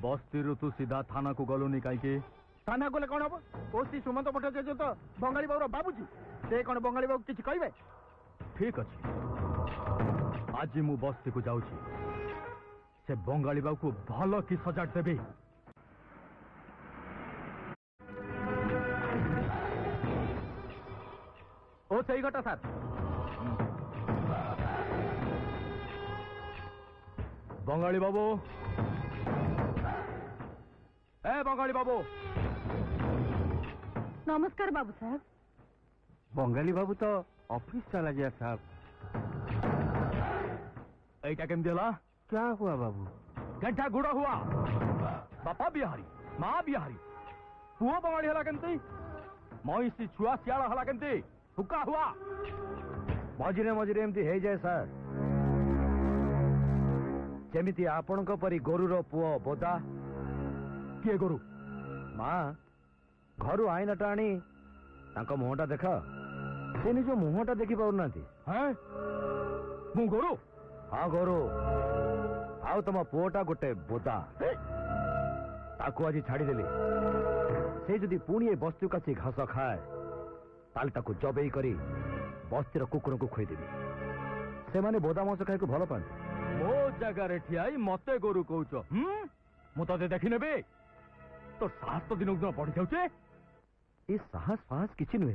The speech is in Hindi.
बस्ती तू सीधा थाना को गलुनी कहीं थाना गले कौन हम ओसी सुमंत भट्टाचार्य तो बंगाली बाबूर बाबूजी से कौन बंगाली बाबू किसी कहे। ठीक अच्छे आज मु बस्ती को जाऊँगी से बंगाली बाबू को भल कि सजाड़ देवी। ओ सही घटा सर बंगाली बाबू ए बंगाली बाबू नमस्कार बाबू साहब। बंगाली बाबू तो ऑफिस चला गया साहब। ऐटा केम दिला क्या हुआ बाबू? गड्ढा गुड़ा हुआ बापा बिहारी माँ बिहारी पुओ बंगाली हला केमती मईसी छुआ सियाला हला केमती हुक्का हुआ मझिरे मझिरे एमती हो जाए सर। जेमिति आपण परी गोरुर पुओ बोदा किए गोरु माँ घर आईनाटा आनी मुहटा देख से निज मुहटा देखी पाऊना मु गोरु। हाँ गोरु आउ तुम पुओटा गोटे बोदा ताकू आज छाड़देली से जदि पुणी ए बस्ती काची घास खाए ताल ताकू जबई करी बस्तीर कुकुर को खुईदेवी से माने बोदा मांस खाई भल पाते। मो जगार ठियाई मते गोरु कौच मु ते देखी नेबे तो साहस तो दिन दिन बढ़ी जाऊे। ये साहस फाहस किसी नुहे